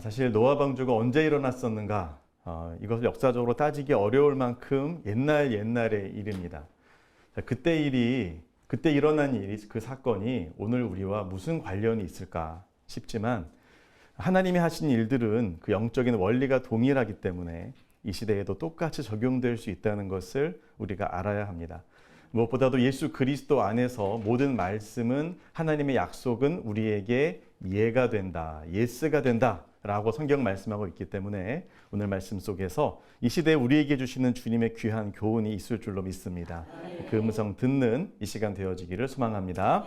사실 노아 방주가 언제 일어났었는가? 이것을 역사적으로 따지기 어려울 만큼 옛날의 일입니다. 자, 그때 일어난 일이, 그 사건이 오늘 우리와 무슨 관련이 있을까 싶지만 하나님이 하신 일들은 그 영적인 원리가 동일하기 때문에 이 시대에도 똑같이 적용될 수 있다는 것을 우리가 알아야 합니다. 무엇보다도 예수 그리스도 안에서 모든 말씀은 하나님의 약속은 우리에게 예가 된다, 예스가 된다 라고 성경 말씀하고 있기 때문에 오늘 말씀 속에서 이 시대에 우리에게 주시는 주님의 귀한 교훈이 있을 줄로 믿습니다. 그 음성 듣는 이 시간 되어지기를 소망합니다.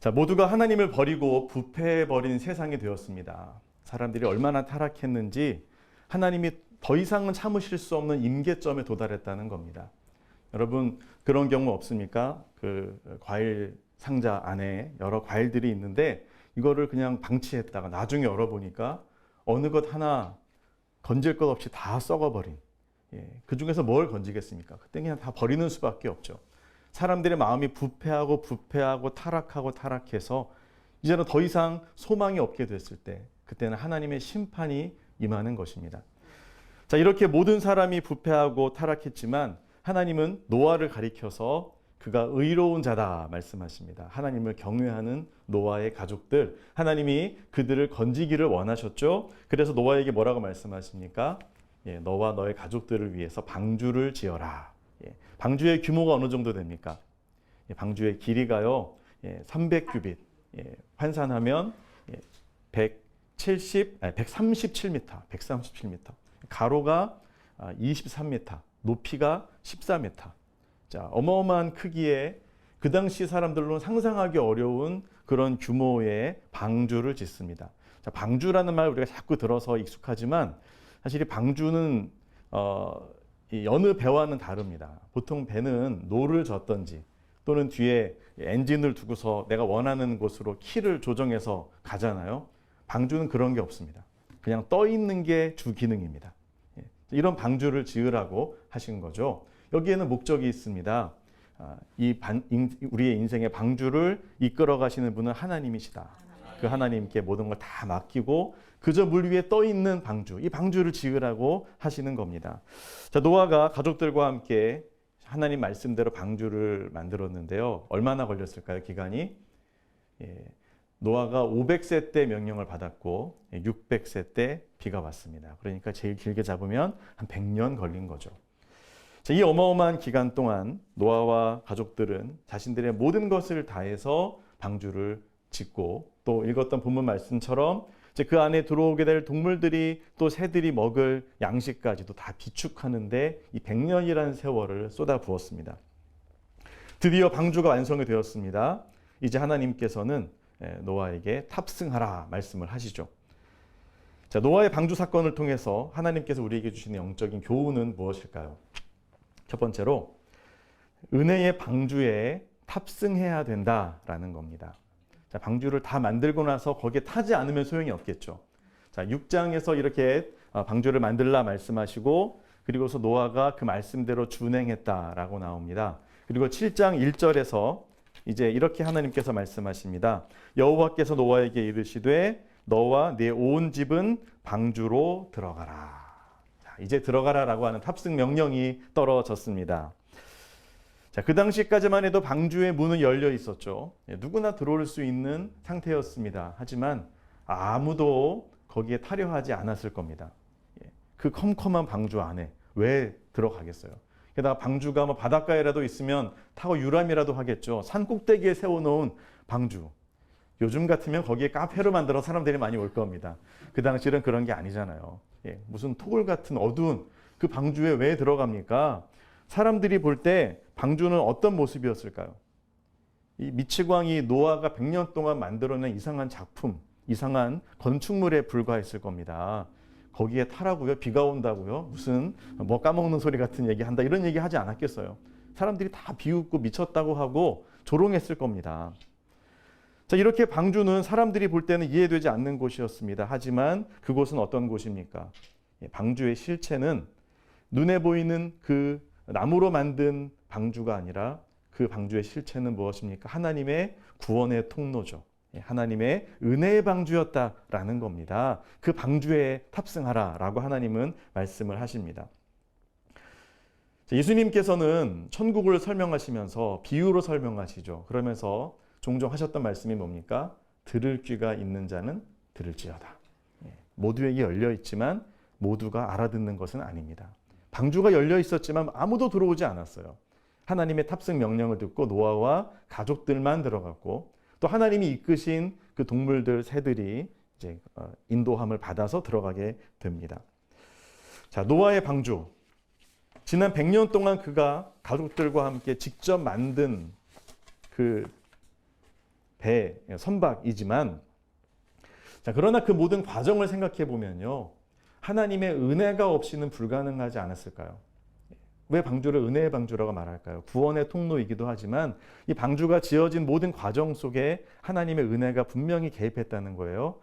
자, 모두가 하나님을 버리고 부패해버린 세상이 되었습니다. 사람들이 얼마나 타락했는지 하나님이 더 이상은 참으실 수 없는 임계점에 도달했다는 겁니다. 여러분 그런 경우 없습니까? 그 과일 상자 안에 여러 과일들이 있는데 이거를 그냥 방치했다가 나중에 열어보니까 어느 것 하나 건질 것 없이 다 썩어버린, 그 중에서 뭘 건지겠습니까? 그때 그냥 다 버리는 수밖에 없죠. 사람들의 마음이 부패하고 타락해서 이제는 더 이상 소망이 없게 됐을 때 그때는 하나님의 심판이 임하는 것입니다. 자, 이렇게 모든 사람이 부패하고 타락했지만 하나님은 노아를 가리켜서 그가 의로운 자다 말씀하십니다. 하나님을 경외하는 노아의 가족들, 하나님이 그들을 건지기를 원하셨죠. 그래서 노아에게 뭐라고 말씀하십니까? 너와 너의 가족들을 위해서 방주를 지어라. 방주의 규모가 어느 정도 됩니까? 방주의 길이가요 300규빗, 환산하면 137m, 가로가 23m, 높이가 14m. 자, 어마어마한 크기의 그 당시 사람들로는 상상하기 어려운 그런 규모의 방주를 짓습니다. 자, 방주라는 말 우리가 자꾸 들어서 익숙하지만 사실 이 방주는 이 여느 배와는 다릅니다. 보통 배는 노를 젓든지 또는 뒤에 엔진을 두고서 내가 원하는 곳으로 키를 조정해서 가잖아요. 방주는 그런 게 없습니다. 그냥 떠 있는 게 주 기능입니다. 이런 방주를 지으라고 하신 거죠. 여기에는 목적이 있습니다. 우리의 인생의 방주를 이끌어 가시는 분은 하나님이시다. 그 하나님께 모든 걸 다 맡기고 그저 물 위에 떠 있는 방주, 이 방주를 지으라고 하시는 겁니다. 자, 노아가 가족들과 함께 하나님 말씀대로 방주를 만들었는데요. 얼마나 걸렸을까요? 기간이? 노아가 500세 때 명령을 받았고 600세 때 비가 왔습니다. 그러니까 제일 길게 잡으면 한 100년 걸린 거죠. 자, 이 어마어마한 기간 동안 노아와 가족들은 자신들의 모든 것을 다해서 방주를 짓고 또 읽었던 본문 말씀처럼 이제 그 안에 들어오게 될 동물들이 또 새들이 먹을 양식까지도 다 비축하는데 이 100년이라는 세월을 쏟아부었습니다. 드디어 방주가 완성이 되었습니다. 이제 하나님께서는 노아에게 탑승하라 말씀을 하시죠. 자, 노아의 방주 사건을 통해서 하나님께서 우리에게 주시는 영적인 교훈은 무엇일까요? 첫 번째로 은혜의 방주에 탑승해야 된다라는 겁니다. 자, 방주를 다 만들고 나서 거기에 타지 않으면 소용이 없겠죠. 자, 6장에서 이렇게 방주를 만들라 말씀하시고 그리고서 노아가 그 말씀대로 준행했다라고 나옵니다. 그리고 7장 1절에서 이제 이렇게 하나님께서 말씀하십니다. 여호와께서 노아에게 이르시되 너와 네 온 집은 방주로 들어가라. 자, 이제 들어가라라고 하는 탑승 명령이 떨어졌습니다. 자, 그 당시까지만 해도 방주의 문은 열려 있었죠. 누구나 들어올 수 있는 상태였습니다. 하지만 아무도 거기에 타려 하지 않았을 겁니다. 그 컴컴한 방주 안에 왜 들어가겠어요? 게다가 방주가 뭐 바닷가에라도 있으면 타고 유람이라도 하겠죠. 산 꼭대기에 세워놓은 방주. 요즘 같으면 거기에 카페로 만들어 사람들이 많이 올 겁니다. 그 당시는 그런 게 아니잖아요. 무슨 토굴 같은 어두운 그 방주에 왜 들어갑니까? 사람들이 볼 때 방주는 어떤 모습이었을까요? 이 미치광이 노아가 100년 동안 만들어낸 이상한 작품, 이상한 건축물에 불과했을 겁니다. 거기에 타라고요? 비가 온다고요? 무슨 뭐 까먹는 소리 같은 얘기 한다 이런 얘기 하지 않았겠어요? 사람들이 다 비웃고 미쳤다고 하고 조롱했을 겁니다. 자, 이렇게 방주는 사람들이 볼 때는 이해되지 않는 곳이었습니다. 하지만 그곳은 어떤 곳입니까? 방주의 실체는 눈에 보이는 그 나무로 만든 방주가 아니라 그 방주의 실체는 무엇입니까? 하나님의 구원의 통로죠. 하나님의 은혜의 방주였다라는 겁니다. 그 방주에 탑승하라라고 하나님은 말씀을 하십니다. 예수님께서는 천국을 설명하시면서 비유로 설명하시죠. 그러면서 종종 하셨던 말씀이 뭡니까? 들을 귀가 있는 자는 들을지어다. 모두에게 열려 있지만 모두가 알아듣는 것은 아닙니다. 방주가 열려 있었지만 아무도 들어오지 않았어요. 하나님의 탑승 명령을 듣고 노아와 가족들만 들어갔고, 또 하나님이 이끄신 그 동물들, 새들이 이제 인도함을 받아서 들어가게 됩니다. 자, 노아의 방주. 지난 100년 동안 그가 가족들과 함께 직접 만든 그 배, 선박이지만, 자, 그러나 그 모든 과정을 생각해 보면요, 하나님의 은혜가 없이는 불가능하지 않았을까요? 왜 방주를 은혜의 방주라고 말할까요? 구원의 통로이기도 하지만 이 방주가 지어진 모든 과정 속에 하나님의 은혜가 분명히 개입했다는 거예요.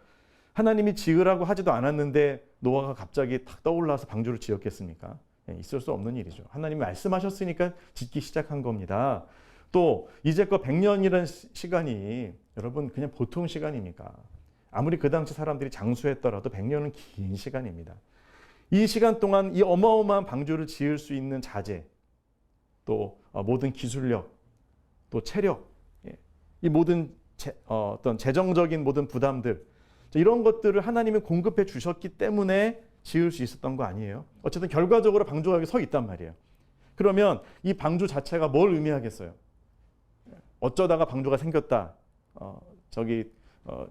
하나님이 지으라고 하지도 않았는데 노아가 갑자기 탁 떠올라서 방주를 지었겠습니까? 있을 수 없는 일이죠. 하나님이 말씀하셨으니까 짓기 시작한 겁니다. 또 이제껏 100년이라는 시간이 여러분 그냥 보통 시간입니까? 아무리 그 당시 사람들이 장수했더라도 100년은 긴 시간입니다. 이 시간 동안 이 어마어마한 방주를 지을 수 있는 자재, 또 모든 기술력, 또 체력, 이 모든 어떤 재정적인 모든 부담들, 이런 것들을 하나님이 공급해 주셨기 때문에 지을 수 있었던 거 아니에요? 어쨌든 결과적으로 방주가 여기 서 있단 말이에요. 그러면 이 방주 자체가 뭘 의미하겠어요? 어쩌다가 방주가 생겼다.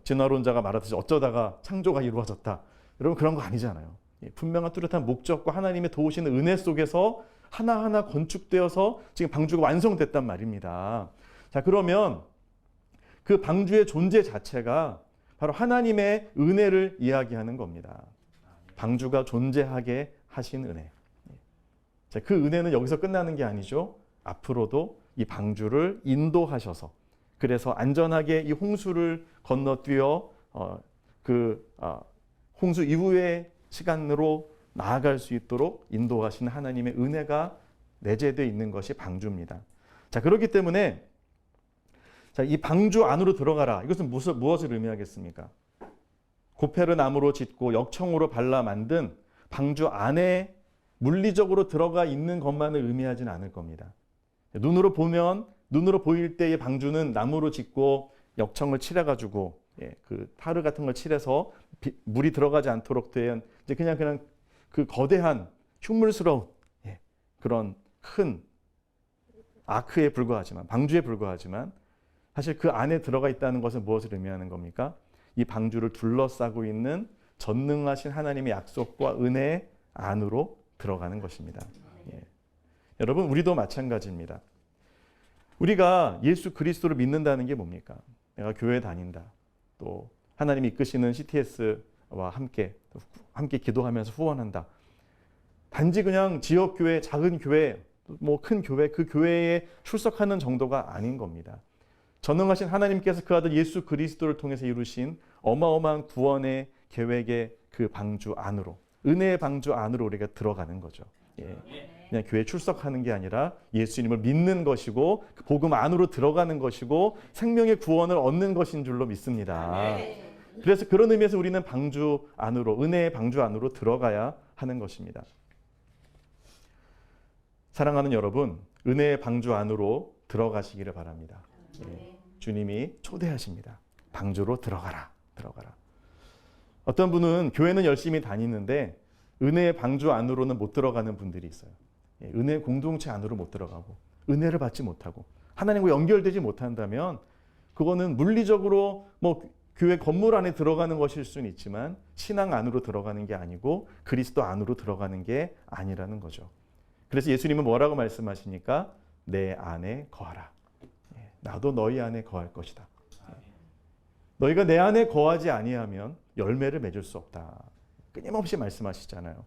진화론자가 말하듯이 어쩌다가 창조가 이루어졌다. 여러분 그런 거 아니잖아요. 분명한 뚜렷한 목적과 하나님의 도우시는 은혜 속에서 하나하나 건축되어서 지금 방주가 완성됐단 말입니다. 자, 그러면 그 방주의 존재 자체가 바로 하나님의 은혜를 이야기하는 겁니다. 방주가 존재하게 하신 은혜. 자, 그 은혜는 여기서 끝나는 게 아니죠. 앞으로도 이 방주를 인도하셔서, 그래서 안전하게 이 홍수를 건너뛰어 홍수 이후의 시간으로 나아갈 수 있도록 인도하시는 하나님의 은혜가 내재되어 있는 것이 방주입니다. 자, 그렇기 때문에 자, 이 방주 안으로 들어가라. 이것은 무엇을 의미하겠습니까? 고페르 나무로 짓고 역청으로 발라 만든 방주 안에 물리적으로 들어가 있는 것만을 의미하지는 않을 겁니다. 눈으로 보일 때의 방주는 나무로 짓고 역청을 칠해가지고 그 타르 같은 걸 칠해서 물이 들어가지 않도록 된 이제 그냥 그 거대한 흉물스러운 그런 큰 아크에 불과하지만, 방주에 불과하지만 사실 그 안에 들어가 있다는 것은 무엇을 의미하는 겁니까? 이 방주를 둘러싸고 있는 전능하신 하나님의 약속과 은혜 안으로 들어가는 것입니다. 여러분, 우리도 마찬가지입니다. 우리가 예수 그리스도를 믿는다는 게 뭡니까? 내가 교회 다닌다. 또 하나님이 이끄시는 CTS와 함께 기도하면서 후원한다. 단지 그냥 지역교회, 작은 교회, 뭐 큰 교회, 그 교회에 출석하는 정도가 아닌 겁니다. 전능하신 하나님께서 그 아들 예수 그리스도를 통해서 이루신 어마어마한 구원의 계획의 그 방주 안으로, 은혜의 방주 안으로 우리가 들어가는 거죠. 그냥 교회 출석하는 게 아니라 예수님을 믿는 것이고 그 복음 안으로 들어가는 것이고 생명의 구원을 얻는 것인 줄로 믿습니다. 그래서 그런 의미에서 우리는 방주 안으로, 은혜의 방주 안으로 들어가야 하는 것입니다. 사랑하는 여러분, 은혜의 방주 안으로 들어가시기를 바랍니다. 주님이 초대하십니다. 방주로 들어가라. 어떤 분은 교회는 열심히 다니는데 은혜의 방주 안으로는 못 들어가는 분들이 있어요. 은혜의 공동체 안으로 못 들어가고 은혜를 받지 못하고 하나님과 연결되지 못한다면 그거는 물리적으로 뭐 교회 건물 안에 들어가는 것일 수는 있지만 신앙 안으로 들어가는 게 아니고 그리스도 안으로 들어가는 게 아니라는 거죠. 그래서 예수님은 뭐라고 말씀하시니까 내 안에 거하라. 나도 너희 안에 거할 것이다. 너희가 내 안에 거하지 아니하면 열매를 맺을 수 없다. 끊임없이 말씀하시잖아요.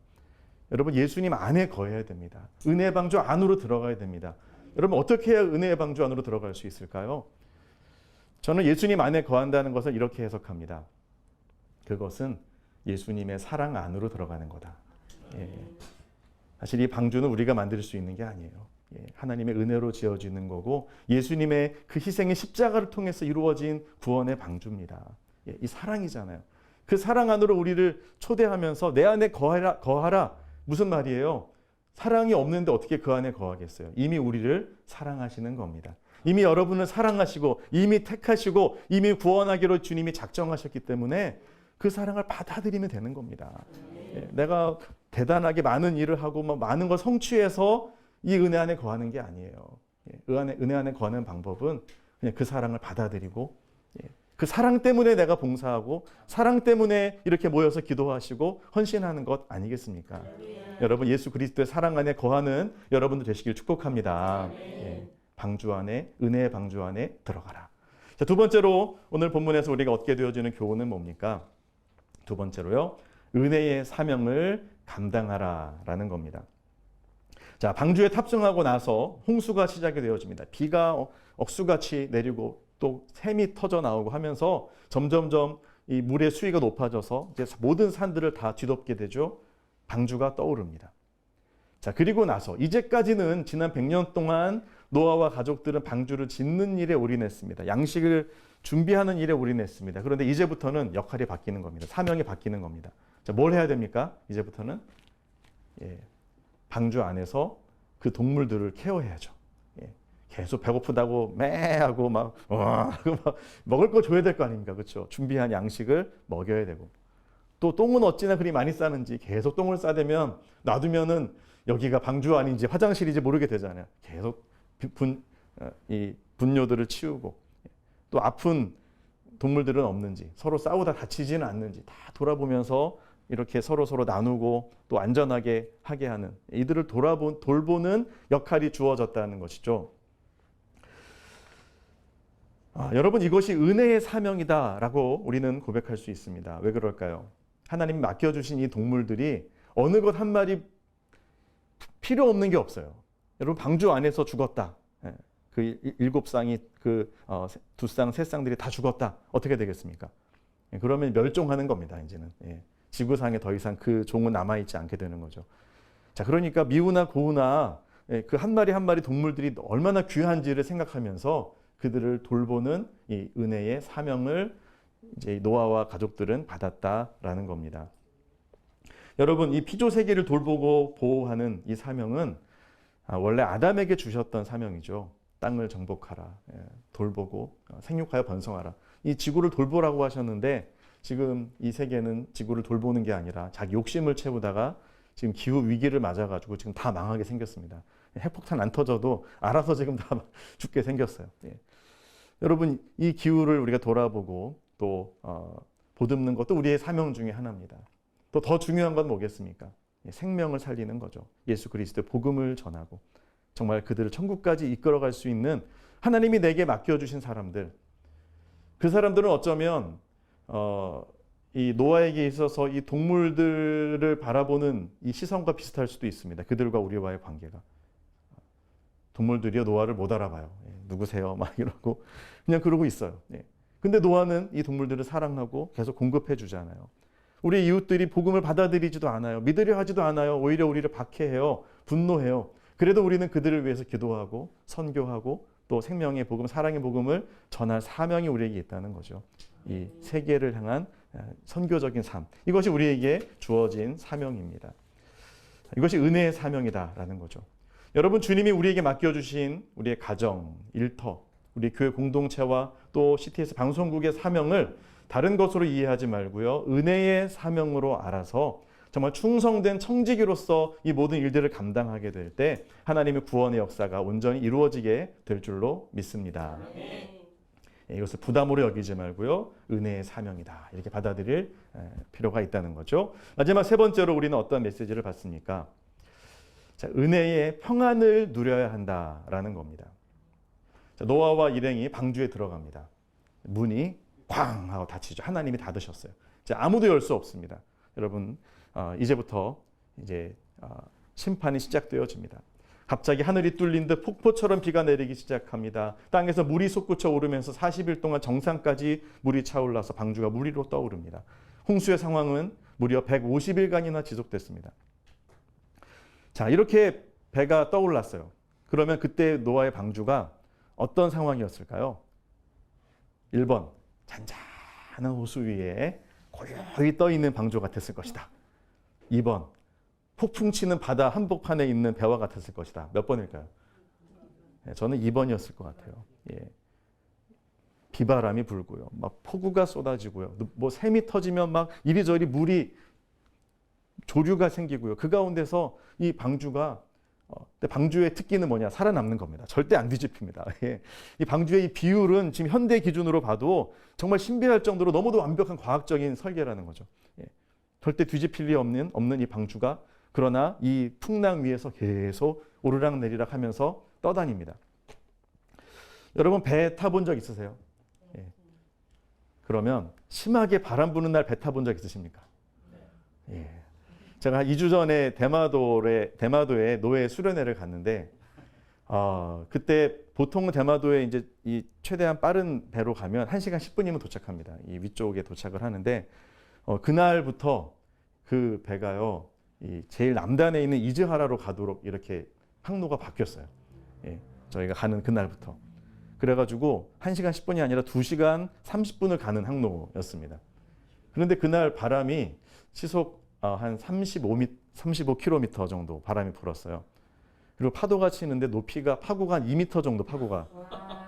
여러분, 예수님 안에 거해야 됩니다. 은혜의 방주 안으로 들어가야 됩니다. 여러분, 어떻게 해야 은혜의 방주 안으로 들어갈 수 있을까요? 저는 예수님 안에 거한다는 것을 이렇게 해석합니다. 그것은 예수님의 사랑 안으로 들어가는 거다. 사실 이 방주는 우리가 만들 수 있는 게 아니에요. 하나님의 은혜로 지어지는 거고 예수님의 그 희생의 십자가를 통해서 이루어진 구원의 방주입니다. 이 사랑이잖아요. 그 사랑 안으로 우리를 초대하면서 내 안에 거하라. 무슨 말이에요? 사랑이 없는데 어떻게 그 안에 거하겠어요? 이미 우리를 사랑하시는 겁니다. 이미 여러분을 사랑하시고 이미 택하시고 이미 구원하기로 주님이 작정하셨기 때문에 그 사랑을 받아들이면 되는 겁니다. 내가 대단하게 많은 일을 하고 많은 걸 성취해서 이 은혜 안에 거하는 게 아니에요. 은혜 안에 거하는 방법은 그냥 그 사랑을 받아들이고 그 사랑 때문에 내가 봉사하고 사랑 때문에 이렇게 모여서 기도하시고 헌신하는 것 아니겠습니까? 여러분 예수 그리스도의 사랑 안에 거하는 여러분도 되시길 축복합니다. 방주 안에 은혜의 방주 안에 들어가라. 자, 두 번째로 오늘 본문에서 우리가 얻게 되어지는 교훈은 뭡니까? 두 번째로요. 은혜의 사명을 감당하라라는 겁니다. 자, 방주에 탑승하고 나서 홍수가 시작이 되어집니다. 비가 억수같이 내리고 또 샘이 터져 나오고 하면서 점점점 이 물의 수위가 높아져서 이제 모든 산들을 다 뒤덮게 되죠. 방주가 떠오릅니다. 자, 그리고 나서 이제까지는 지난 100년 동안 노아와 가족들은 방주를 짓는 일에 올인했습니다. 양식을 준비하는 일에 올인했습니다. 그런데 이제부터는 역할이 바뀌는 겁니다. 사명이 바뀌는 겁니다. 자, 뭘 해야 됩니까? 이제부터는 방주 안에서 그 동물들을 케어해야죠. 계속 배고프다고 매하고 막 먹을 거 줘야 될 거 아닙니까? 그렇죠? 준비한 양식을 먹여야 되고 또 똥은 어찌나 그리 많이 싸는지 계속 똥을 싸대면 놔두면은 여기가 방주 아닌지 화장실인지 모르게 되잖아요. 계속 이 분뇨들을 치우고 또 아픈 동물들은 없는지 서로 싸우다 다치지는 않는지 다 돌아보면서 이렇게 서로 나누고 또 안전하게 하게 하는 이들을 돌보는 역할이 주어졌다는 것이죠. 여러분 이것이 은혜의 사명이다라고 우리는 고백할 수 있습니다. 왜 그럴까요? 하나님이 맡겨주신 이 동물들이 어느 것 한 마리 필요 없는 게 없어요. 여러분 방주 안에서 죽었다. 그 7쌍이 그 2쌍, 3쌍들이 다 죽었다. 어떻게 되겠습니까? 그러면 멸종하는 겁니다. 이제는 지구상에 더 이상 그 종은 남아있지 않게 되는 거죠. 자, 그러니까 미우나 고우나 그 한 마리 한 마리 동물들이 얼마나 귀한지를 생각하면서 그들을 돌보는 이 은혜의 사명을 이제 노아와 가족들은 받았다라는 겁니다. 여러분, 이 피조 세계를 돌보고 보호하는 이 사명은 원래 아담에게 주셨던 사명이죠. 땅을 정복하라, 돌보고 생육하여 번성하라. 이 지구를 돌보라고 하셨는데 지금 이 세계는 지구를 돌보는 게 아니라 자기 욕심을 채우다가 지금 기후 위기를 맞아가지고 지금 다 망하게 생겼습니다. 핵폭탄 안 터져도 알아서 지금 다 죽게 생겼어요. 여러분, 이 기후를 우리가 돌아보고 또 보듬는 것도 우리의 사명 중에 하나입니다. 또 더 중요한 건 뭐겠습니까? 생명을 살리는 거죠. 예수 그리스도의 복음을 전하고 정말 그들을 천국까지 이끌어갈 수 있는 하나님이 내게 맡겨주신 사람들, 그 사람들은 어쩌면 이 노아에게 있어서 이 동물들을 바라보는 이 시선과 비슷할 수도 있습니다. 그들과 우리와의 관계가. 동물들이요 노아를 못 알아봐요. 누구세요? 막 이러고 그냥 그러고 있어요. 근데 노아는 이 동물들을 사랑하고 계속 공급해 주잖아요. 우리 이웃들이 복음을 받아들이지도 않아요. 믿으려 하지도 않아요. 오히려 우리를 박해해요. 분노해요. 그래도 우리는 그들을 위해서 기도하고 선교하고 또 생명의 복음, 사랑의 복음을 전할 사명이 우리에게 있다는 거죠. 이 세계를 향한 선교적인 삶. 이것이 우리에게 주어진 사명입니다. 이것이 은혜의 사명이다라는 거죠. 여러분, 주님이 우리에게 맡겨주신 우리의 가정, 일터, 우리 교회 공동체와 또 CTS 방송국의 사명을 다른 것으로 이해하지 말고요. 은혜의 사명으로 알아서 정말 충성된 청지기로서 이 모든 일들을 감당하게 될 때 하나님의 구원의 역사가 온전히 이루어지게 될 줄로 믿습니다. 이것을 부담으로 여기지 말고요. 은혜의 사명이다. 이렇게 받아들일 필요가 있다는 거죠. 마지막 세 번째로 우리는 어떤 메시지를 받습니까? 자, 은혜의 평안을 누려야 한다라는 겁니다. 자, 노아와 일행이 방주에 들어갑니다. 문이 쾅 하고 닫히죠. 하나님이 닫으셨어요. 자, 아무도 열 수 없습니다. 여러분, 이제부터 이제 심판이 시작되어집니다. 갑자기 하늘이 뚫린 듯 폭포처럼 비가 내리기 시작합니다. 땅에서 물이 솟구쳐 오르면서 40일 동안 정상까지 물이 차올라서 방주가 물 위로 떠오릅니다. 홍수의 상황은 무려 150일간이나 지속됐습니다. 자, 이렇게 배가 떠올랐어요. 그러면 그때 노아의 방주가 어떤 상황이었을까요? 1번, 잔잔한 호수 위에 고요히 떠 있는 방주 같았을 것이다. 2번, 폭풍 치는 바다 한복판에 있는 배와 같았을 것이다. 몇 번일까요? 저는 2번이었을 것 같아요. 예. 비바람이 불고요. 막 폭우가 쏟아지고요. 뭐 샘이 터지면 막 이리저리 물이 조류가 생기고요. 그 가운데서 이 방주가 방주의 특기는 뭐냐? 살아남는 겁니다. 절대 안 뒤집힙니다. 예. 이 방주의 이 비율은 지금 현대 기준으로 봐도 정말 신비할 정도로 너무도 완벽한 과학적인 설계라는 거죠. 예. 절대 뒤집힐 리 없는 이 방주가 그러나 이 풍랑 위에서 계속 오르락내리락 하면서 떠다닙니다. 여러분 배 타본 적 있으세요? 예. 그러면 심하게 바람 부는 날 배 타본 적 있으십니까? 예. 제가 2주 전에 대마도에 노예 수련회를 갔는데 그때 보통 대마도에 이제 이 최대한 빠른 배로 가면 1시간 10분이면 도착합니다. 이 위쪽에 도착을 하는데 그날부터 그 배가요. 이 제일 남단에 있는 이즈하라로 가도록 이렇게 항로가 바뀌었어요. 예. 저희가 가는 그날부터. 그래가지고 1시간 10분이 아니라 2시간 30분을 가는 항로였습니다. 그런데 그날 바람이 시속 한 35km 정도 바람이 불었어요. 그리고 파도가 치는데 파고가 한 2m 정도 파고가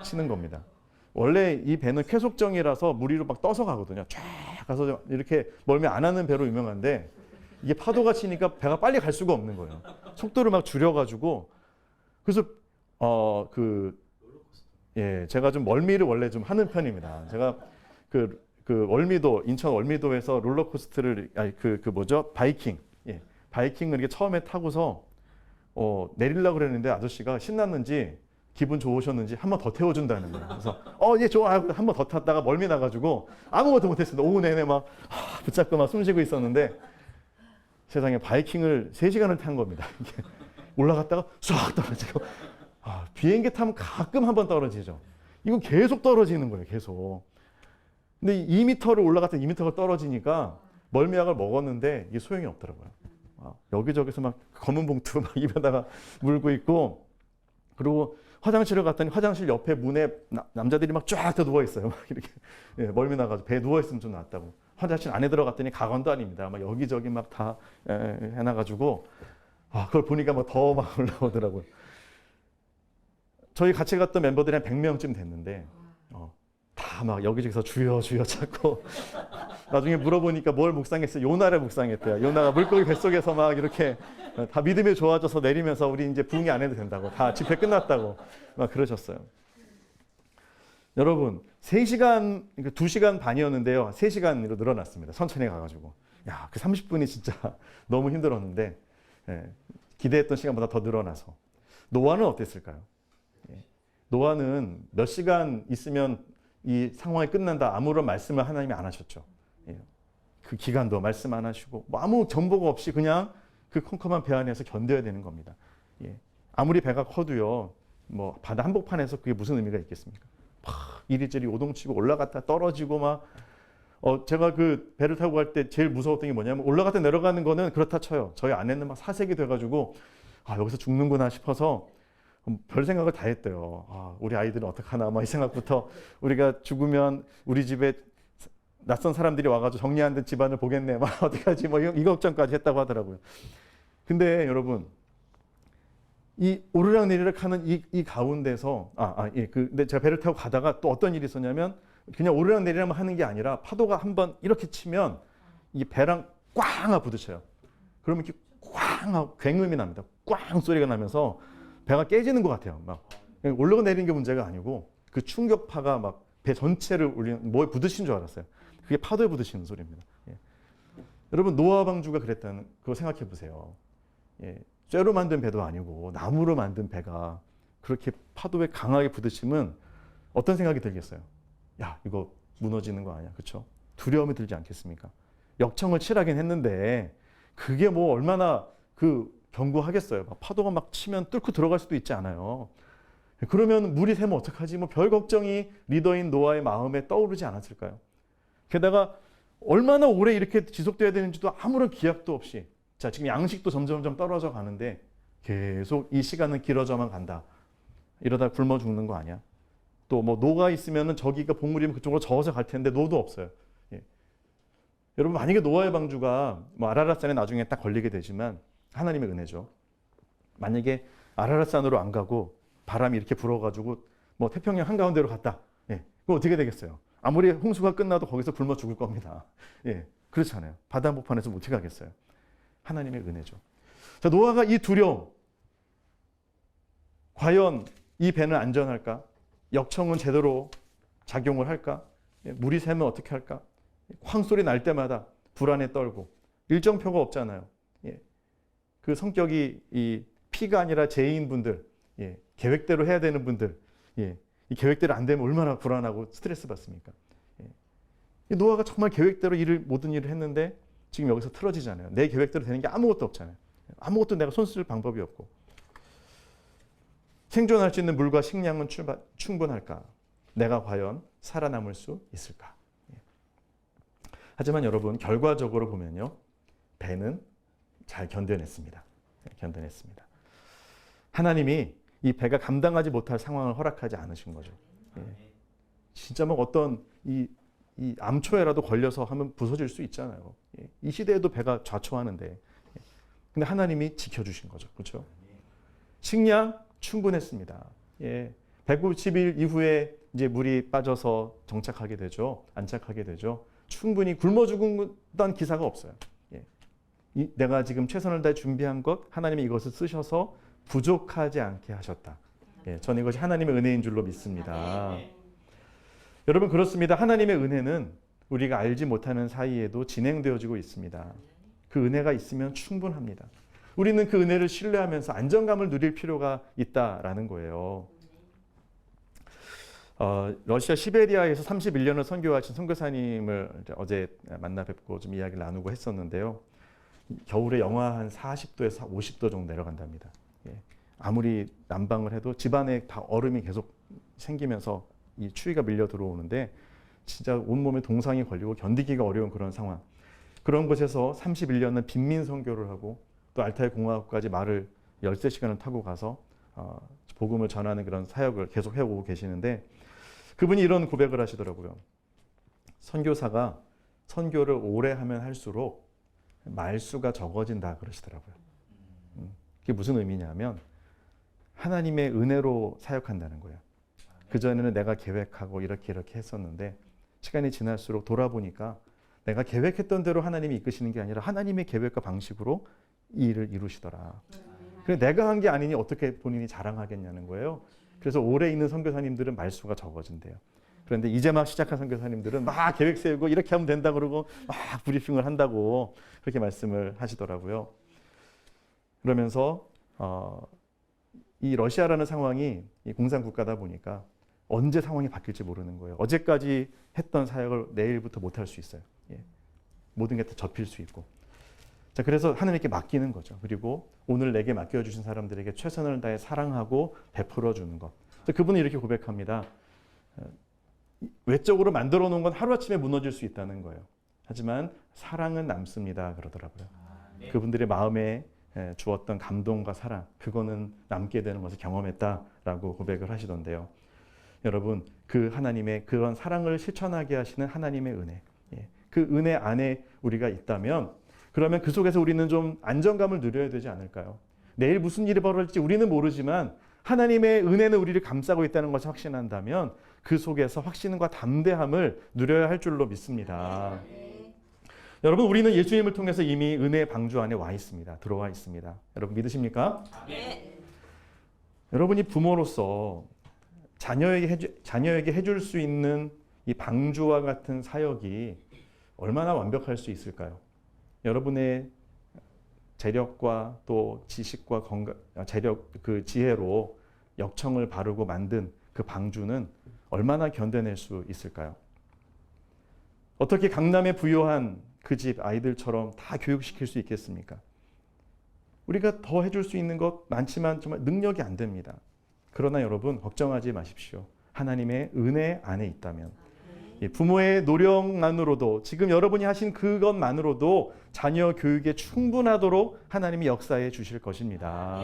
치는 겁니다. 원래 이 배는 쾌속정이라서 물 위로 막 떠서 가거든요. 쫙 가서 이렇게 멀미 안 하는 배로 유명한데 이게 파도가 치니까 배가 빨리 갈 수가 없는 거예요. 속도를 막 줄여가지고 그래서 제가 좀 멀미를 원래 좀 하는 편입니다. 제가 인천 월미도에서 롤러코스터를 바이킹, 바이킹을 이렇게 처음에 타고서 내리려고 그랬는데 아저씨가 신났는지 기분 좋으셨는지 한 번 더 태워준다는 거예요. 그래서 예 좋아 한 번 더 탔다가 멀미 나가지고 아무것도 못했습니다. 오후 내내 막 붙잡고 막 숨쉬고 있었는데 세상에 바이킹을 3시간을 탄 겁니다. 올라갔다가 쏙 떨어지고 비행기 타면 가끔 한 번 떨어지죠. 이건 계속 떨어지는 거예요. 계속. 근데 2m를 올라갔다 2m가 떨어지니까 멀미약을 먹었는데 이게 소용이 없더라고요. 여기저기서 막 검은 봉투 막 입에다가 물고 있고 그리고 화장실을 갔더니 화장실 옆에 문에 남자들이 막 쫙 다 누워 있어요. 막 이렇게 멀미 나가지고 배에 누워 있으면 좀 낫다고. 화장실 안에 들어갔더니 가건도 아닙니다. 막 여기저기 막 다 해놔가지고 그걸 보니까 더 올라오더라고요. 저희 같이 갔던 멤버들이 한 100명쯤 됐는데 다 막 여기저기서 주여 찾고 나중에 물어보니까 뭘 묵상했어요? 요나를 묵상했대요. 요나가 물고기 뱃속에서 막 이렇게 다 믿음이 좋아져서 내리면서 우리 이제 부흥이 안 해도 된다고 다 집회 끝났다고 막 그러셨어요. 여러분 3시간, 2시간 반이었는데요. 3시간으로 늘어났습니다. 천천히 가가지고. 그 30분이 진짜 너무 힘들었는데 기대했던 시간보다 더 늘어나서. 노아는 어땠을까요? 노아는 몇 시간 있으면 이 상황이 끝난다. 아무런 말씀을 하나님이 안 하셨죠. 그 기간도 말씀 안 하시고 아무 정보가 없이 그냥 그 컴컴한 배 안에서 견뎌야 되는 겁니다. 아무리 배가 커도요. 뭐 바다 한복판에서 그게 무슨 의미가 있겠습니까? 막 이리저리 요동치고 올라갔다 떨어지고 막 제가 그 배를 타고 갈 때 제일 무서웠던 게 뭐냐면 올라갔다 내려가는 거는 그렇다 쳐요. 저희 아내는 막 사색이 돼가지고 여기서 죽는구나 싶어서 별 생각을 다 했대요. 우리 아이들은 어떡하나 이 생각부터 우리가 죽으면 우리 집에 낯선 사람들이 와가지고 정리 안 된 집안을 보겠네. 막 어떡하지 이 걱정까지 했다고 하더라고요. 근데 여러분 이 오르락내리락 하는 이 가운데서 근데 제가 배를 타고 가다가 또 어떤 일이 있었냐면 그냥 오르락내리락만 하는 게 아니라 파도가 한번 이렇게 치면 이 배랑 꽝 부딪혀요. 그러면 이렇게 꽝 하고 굉음이 납니다. 꽝 소리가 나면서 배가 깨지는 것 같아요. 막 올라가 내리는 게 문제가 아니고 그 충격파가 막 배 전체를 울리는 뭐에 부딪힌 줄 알았어요. 그게 파도에 부딪히는 소리입니다. 여러분 노아 방주가 그랬다는 그거 생각해 보세요. 쇠로 만든 배도 아니고 나무로 만든 배가 그렇게 파도에 강하게 부딪히면 어떤 생각이 들겠어요? 이거 무너지는 거 아니야, 그렇죠? 두려움이 들지 않겠습니까? 역청을 칠하긴 했는데 그게 뭐 얼마나 견고하겠어요. 파도가 막 치면 뚫고 들어갈 수도 있지 않아요. 그러면 물이 새면 어떡하지? 별 걱정이 리더인 노아의 마음에 떠오르지 않았을까요? 게다가 얼마나 오래 이렇게 지속돼야 되는지도 아무런 기약도 없이 지금 양식도 점점 떨어져 가는데 계속 이 시간은 길어져만 간다. 이러다 굶어 죽는 거 아니야? 또 뭐 노가 있으면은 저기가 복물이면 그쪽으로 저어서 갈 텐데 노도 없어요. 예. 여러분 만약에 노아의 방주가 뭐 아라랏산에 나중에 딱 걸리게 되지만 하나님의 은혜죠. 만약에 아라랏산으로 안 가고 바람이 이렇게 불어가지고 뭐 태평양 한가운데로 갔다. 예. 그럼 어떻게 되겠어요? 아무리 홍수가 끝나도 거기서 굶어 죽을 겁니다. 예. 그렇잖아요. 바다 한복판에서 어떻게 하겠어요? 하나님의 은혜죠. 자, 노아가 이 두려움, 과연 이 배는 안전할까? 역청은 제대로 작용을 할까? 물이 새면 어떻게 할까? 황소리 날 때마다 불안에 떨고 일정표가 없잖아요. 그 성격이 이 피가 아니라 제인분들, 계획대로 해야 되는 분들, 이 계획대로 안 되면 얼마나 불안하고 스트레스 받습니까? 노아가 정말 계획대로 모든 일을 했는데 지금 여기서 틀어지잖아요. 내 계획대로 되는 게 아무것도 없잖아요. 아무것도 내가 손쓸 방법이 없고. 생존할 수 있는 물과 식량은 충분할까? 내가 과연 살아남을 수 있을까? 하지만 여러분 결과적으로 보면요. 배는 잘 견뎌냈습니다. 견뎌냈습니다. 하나님이 이 배가 감당하지 못할 상황을 허락하지 않으신 거죠. 진짜 뭐 어떤 이 암초에라도 걸려서 하면 부서질 수 있잖아요. 이 시대에도 배가 좌초하는데. 근데 하나님이 지켜주신 거죠. 그렇죠? 식량 충분했습니다. 190일 이후에 이제 물이 빠져서 정착하게 되죠. 안착하게 되죠. 충분히 굶어 죽었던 기사가 없어요. 내가 지금 최선을 다해 준비한 것, 하나님이 이것을 쓰셔서 부족하지 않게 하셨다. 저는 이것이 하나님의 은혜인 줄로 믿습니다. 여러분 그렇습니다. 하나님의 은혜는 우리가 알지 못하는 사이에도 진행되어지고 있습니다. 그 은혜가 있으면 충분합니다. 우리는 그 은혜를 신뢰하면서 안정감을 누릴 필요가 있다라는 거예요. 러시아 시베리아에서 31년을 선교하신 선교사님을 어제 만나 뵙고 좀 이야기를 나누고 했었는데요. 겨울에 영하 한 40도에서 50도 정도 내려간답니다. 아무리 난방을 해도 집안에 다 얼음이 계속 생기면서 이 추위가 밀려 들어오는데 진짜 온몸에 동상이 걸리고 견디기가 어려운 그런 상황. 그런 곳에서 31년은 빈민 선교를 하고 또 알타이 공화국까지 말을 13시간을 타고 가서 복음을 전하는 그런 사역을 계속 해오고 계시는데 그분이 이런 고백을 하시더라고요. 선교사가 선교를 오래 하면 할수록 말수가 적어진다 그러시더라고요. 그게 무슨 의미냐면 하나님의 은혜로 사역한다는 거예요. 그전에는 내가 계획하고 이렇게 했었는데 시간이 지날수록 돌아보니까 내가 계획했던 대로 하나님이 이끄시는 게 아니라 하나님의 계획과 방식으로 이 일을 이루시더라. 그래서 내가 한 게 아니니 어떻게 본인이 자랑하겠냐는 거예요. 그래서 오래 있는 선교사님들은 말수가 적어진대요. 그런데 이제 막 시작한 선교사님들은 막 계획 세우고 이렇게 하면 된다 그러고 막 브리핑을 한다고 그렇게 말씀을 하시더라고요. 그러면서 이 러시아라는 상황이 공산국가다 보니까 언제 상황이 바뀔지 모르는 거예요. 어제까지 했던 사역을 내일부터 못할 수 있어요. 모든 게 다 접힐 수 있고. 자, 그래서 하나님께 맡기는 거죠. 그리고 오늘 내게 맡겨주신 사람들에게 최선을 다해 사랑하고 베풀어 주는 것. 그분은 이렇게 고백합니다. 외적으로 만들어 놓은 건 하루아침에 무너질 수 있다는 거예요. 하지만 사랑은 남습니다. 그러더라고요. 그분들의 마음에 주었던 감동과 사랑, 그거는 남게 되는 것을 경험했다라고 고백을 하시던데요. 여러분, 그 하나님의 그런 사랑을 실천하게 하시는 하나님의 은혜, 그 은혜 안에 우리가 있다면 그러면 그 속에서 우리는 좀 안정감을 누려야 되지 않을까요? 내일 무슨 일이 벌어질지 우리는 모르지만 하나님의 은혜는 우리를 감싸고 있다는 것을 확신한다면 그 속에서 확신과 담대함을 누려야 할 줄로 믿습니다. 여러분, 우리는 예수님을 통해서 이미 은혜의 방주 안에 와 있습니다. 들어와 있습니다. 여러분 믿으십니까? 네. 여러분이 부모로서 자녀에게 해줄 수 있는 이 방주와 같은 사역이 얼마나 완벽할 수 있을까요? 여러분의 재력과 또 지식과 그 지혜로 역청을 바르고 만든 그 방주는 얼마나 견뎌낼 수 있을까요? 어떻게 강남에 부유한 그 집 아이들처럼 다 교육시킬 수 있겠습니까? 우리가 더 해줄 수 있는 것 많지만 정말 능력이 안 됩니다. 그러나 여러분 걱정하지 마십시오. 하나님의 은혜 안에 있다면 부모의 노력만으로도 지금 여러분이 하신 그것만으로도 자녀 교육에 충분하도록 하나님이 역사해 주실 것입니다.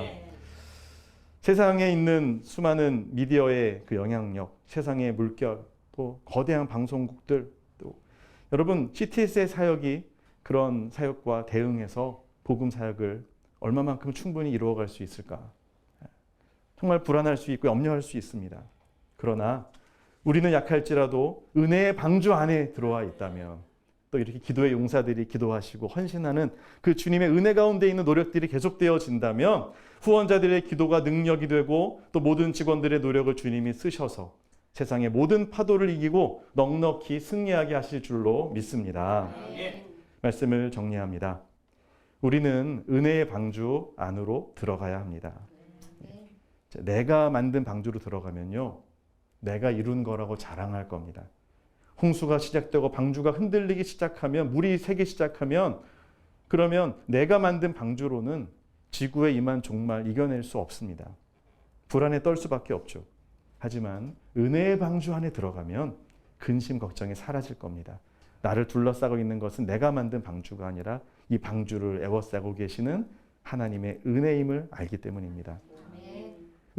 세상에 있는 수많은 미디어의 그 영향력, 세상의 물결, 또 거대한 방송국들, 또 여러분 CTS의 사역이 그런 사역과 대응해서 복음 사역을 얼마만큼 충분히 이루어갈 수 있을까? 정말 불안할 수 있고 염려할 수 있습니다. 그러나 우리는 약할지라도 은혜의 방주 안에 들어와 있다면, 또 이렇게 기도의 용사들이 기도하시고 헌신하는 그 주님의 은혜 가운데 있는 노력들이 계속되어진다면 후원자들의 기도가 능력이 되고 또 모든 직원들의 노력을 주님이 쓰셔서 세상의 모든 파도를 이기고 넉넉히 승리하게 하실 줄로 믿습니다. 말씀을 정리합니다. 우리는 은혜의 방주 안으로 들어가야 합니다. 내가 만든 방주로 들어가면요, 내가 이룬 거라고 자랑할 겁니다. 홍수가 시작되고 방주가 흔들리기 시작하면, 물이 새기 시작하면, 그러면 내가 만든 방주로는 지구에 임한 종말 이겨낼 수 없습니다. 불안에 떨 수밖에 없죠. 하지만 은혜의 방주 안에 들어가면 근심 걱정이 사라질 겁니다. 나를 둘러싸고 있는 것은 내가 만든 방주가 아니라 이 방주를 에워싸고 계시는 하나님의 은혜임을 알기 때문입니다.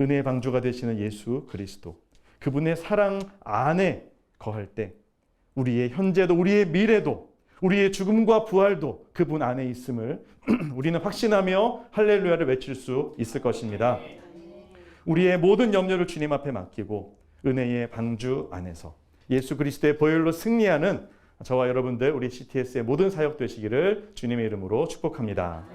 은혜의 방주가 되시는 예수 그리스도, 그분의 사랑 안에 거할 때 우리의 현재도 우리의 미래도 우리의 죽음과 부활도 그분 안에 있음을 우리는 확신하며 할렐루야를 외칠 수 있을 것입니다. 우리의 모든 염려를 주님 앞에 맡기고 은혜의 방주 안에서 예수 그리스도의 보혈로 승리하는 저와 여러분들, 우리 CTS의 모든 사역 되시기를 주님의 이름으로 축복합니다.